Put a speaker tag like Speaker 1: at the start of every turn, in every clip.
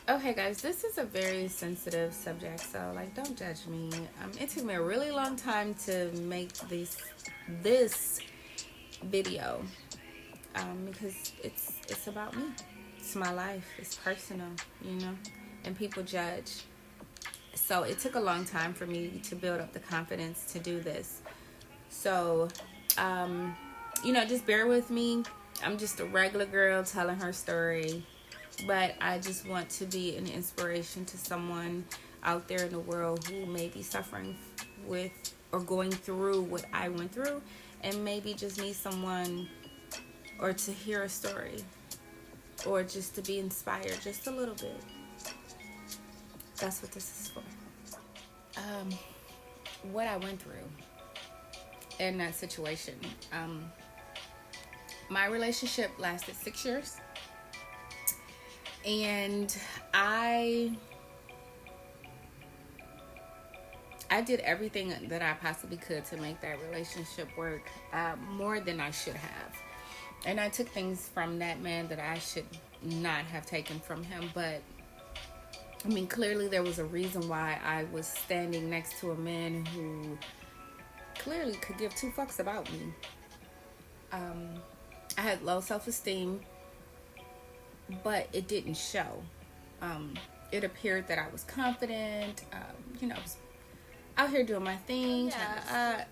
Speaker 1: Okay, guys, this is a very sensitive subject, so like, don't judge me. It took me a really long time to make this video, because it's about me. It's my life. It's personal, you know, and people judge. So it took a long time for me to build up the confidence to do this. So, um, just bear with me. I'm just a regular girl telling her story, but I just want to be an inspiration to someone out there in the world who may be suffering with or going through what I went through, and maybe just need someone or to hear a story or just to be inspired just a little bit. That's what this is for. Um, what I went through in that situation. My relationship lasted 6 years, and I did everything that I possibly could to make that relationship work, more than I should have. And I took things from that man that I should not have taken from him. But I mean, clearly there was a reason why I was standing next to a man who clearly could give two fucks about me. I had low self-esteem, but it didn't show. It appeared that I was confident. I was out here doing my thing. Yeah.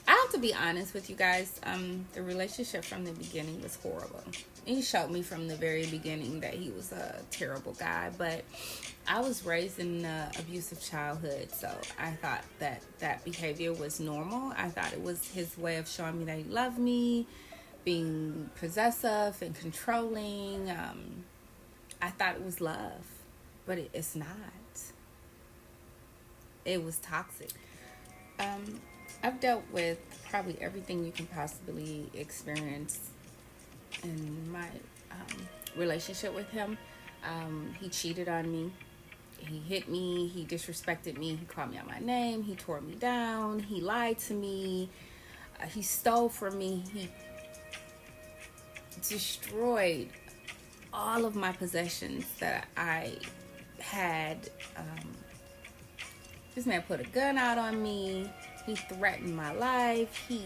Speaker 1: I have to be honest with you guys. The relationship from the beginning was horrible. He showed me from the very beginning that he was a terrible guy, but I was raised in an abusive childhood, so I thought that behavior was normal. I thought it was his way of showing me that he loved me, being possessive and controlling. I thought it was love, but it's not. It was toxic. I've dealt with probably everything you can possibly experience in my relationship with him. He cheated on me. He hit me. He disrespected me. He called me out my name. He tore me down. He lied to me. He stole from me. He destroyed all of my possessions that I had. This man put a gun out on me. He threatened my life. He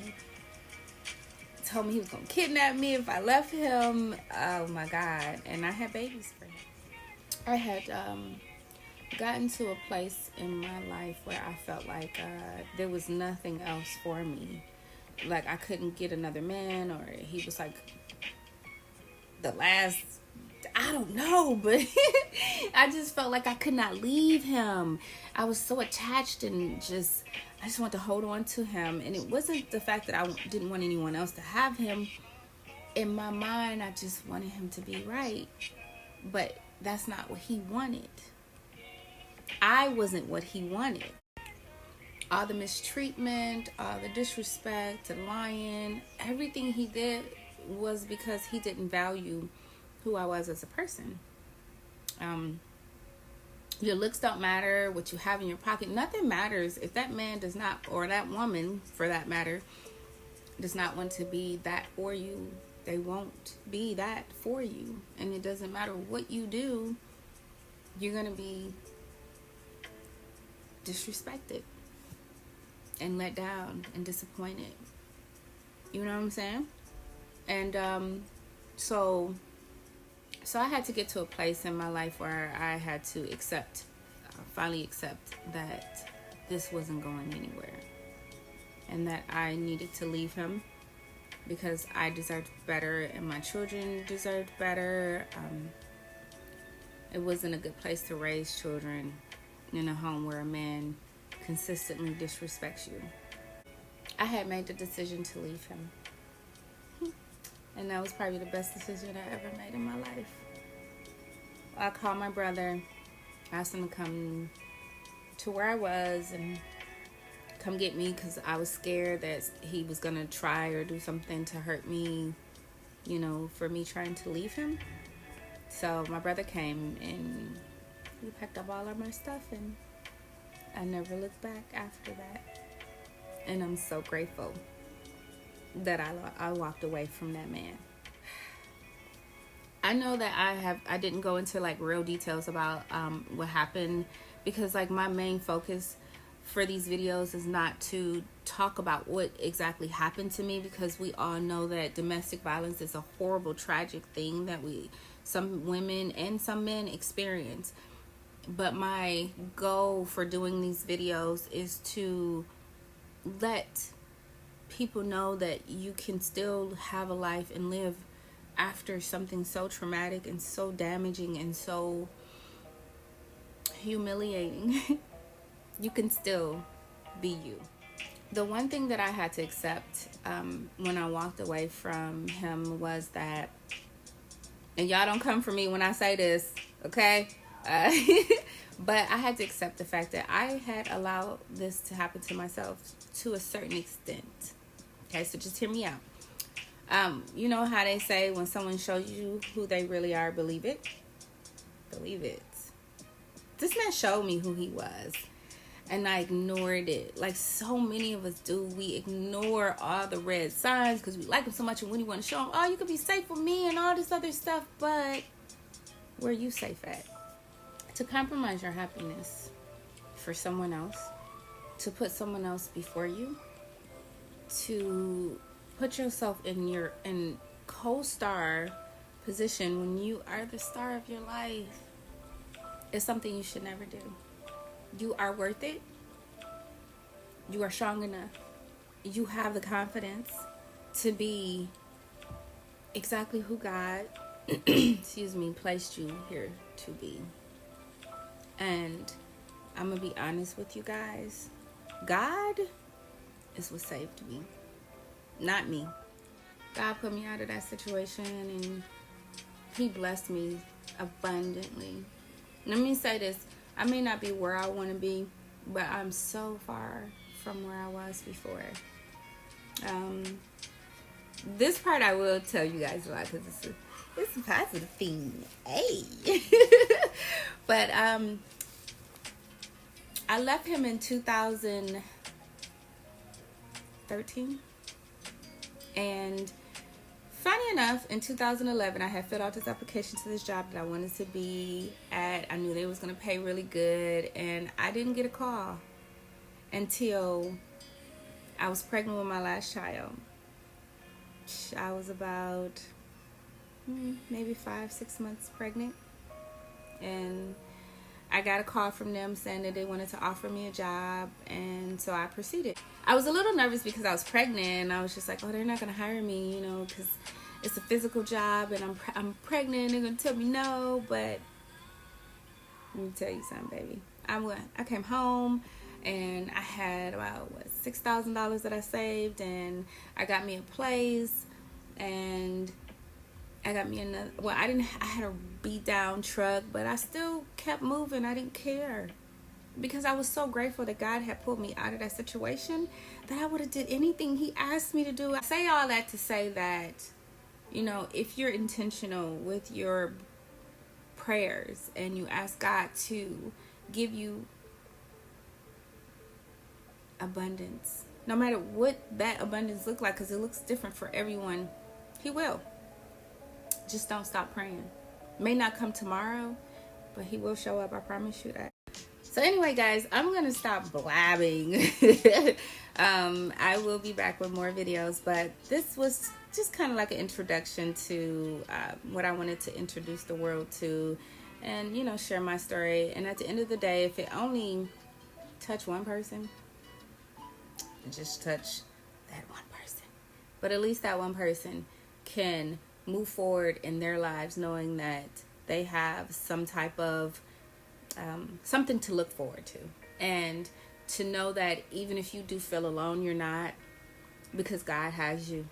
Speaker 1: told me he was going to kidnap me if I left him. Oh my God. And I had babies for him. I had gotten to a place in my life where I felt like there was nothing else for me. Like I couldn't get another man, or he was like the last, I don't know, but I just felt like I could not leave him. I was so attached and I just wanted to hold on to him. And it wasn't the fact that I didn't want anyone else to have him. In my mind, I just wanted him to be right. But that's not what he wanted. I wasn't what he wanted. All the mistreatment, all the disrespect, the lying, everything he did was because he didn't value who I was as a person. Your looks don't matter, what you have in your pocket. Nothing matters if that man does not, or that woman for that matter, does not want to be that for you. They won't be that for you. And it doesn't matter what you do, you're going to be disrespected and let down and disappointed. You know what I'm saying? And so I had to get to a place in my life where I had to finally accept that this wasn't going anywhere, and that I needed to leave him because I deserved better and my children deserved better. It wasn't a good place to raise children in a home where a man consistently disrespects you. I had made the decision to leave him. And that was probably the best decision I ever made in my life. I called my brother, asked him to come to where I was and come get me because I was scared that he was going to try or do something to hurt me, for me trying to leave him. So my brother came and he packed up all of my stuff, and I never looked back after that. And I'm so grateful that I walked away from that man. I know that I didn't go into like real details about what happened, because like my main focus for these videos is not to talk about what exactly happened to me, because we all know that domestic violence is a horrible, tragic thing that some women and some men experience. But my goal for doing these videos is to let people know that you can still have a life and live after something so traumatic and so damaging and so humiliating. You can still be you. The one thing that I had to accept when I walked away from him was that, and y'all don't come for me when I say this, okay? But I had to accept the fact that I had allowed this to happen to myself to a certain extent. Okay, so just hear me out. You know how they say when someone shows you who they really are, believe it? Believe it. This man showed me who he was, and I ignored it. Like so many of us do. We ignore all the red signs because we like him so much, and when you want to show him, oh, you could be safe with me and all this other stuff, but where are you safe at? To compromise your happiness for someone else, to put someone else before you, to put yourself in co-star position when you are the star of your life, is something you should never do. You are worth it. You are strong enough. You have the confidence to be exactly who God excuse me, placed you here to be. And I'm gonna be honest with you guys, God is what saved me, not me. God put me out of that situation, and he blessed me abundantly. Let me say this, I may not be where I want to be, but I'm so far from where I was before. This part I will tell you guys about, because it's a positive thing. Hey. But I left him in 2013, and funny enough, in 2011, I had filled out this application to this job that I wanted to be at. I knew they was going to pay really good, and I didn't get a call until I was pregnant with my last child. I was about maybe 5-6 months pregnant, and I got a call from them saying that they wanted to offer me a job, and so I proceeded. I was a little nervous because I was pregnant, and I was just like, oh, they're not going to hire me, you know, because it's a physical job, and I'm pregnant, they're going to tell me no. But let me tell you something, baby. I came home, and I had about, $6,000 that I saved, and I got me a place, and I got me another, I had a beat down truck, but I still kept moving. I didn't care, because I was so grateful that God had pulled me out of that situation, that I would have did anything he asked me to do. I say all that to say that, you know, if you're intentional with your prayers and you ask God to give you abundance, no matter what that abundance looks like, because it looks different for everyone, he will. Just don't stop praying. May not come tomorrow, but he will show up. I promise you that. So anyway, guys, I'm going to stop blabbing. I will be back with more videos, but this was just kind of like an introduction to what I wanted to introduce the world to, and, you know, share my story. And at the end of the day, if it only touched one person, just touch that one person. But at least that one person can move forward in their lives knowing that they have some type of something to look forward to, and to know that even if you do feel alone, you're not, because God has you.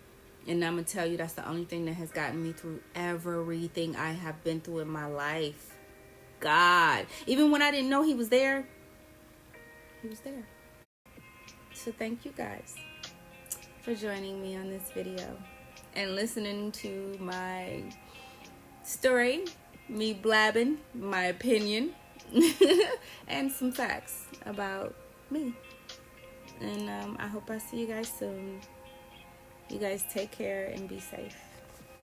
Speaker 1: And I'm gonna tell you, that's the only thing that has gotten me through everything I have been through in my life. God, even when I didn't know he was there, he was there. So thank you guys for joining me on this video and listening to my story, me blabbing my opinion, and some facts about me. And I hope I see you guys soon. You guys take care and be safe.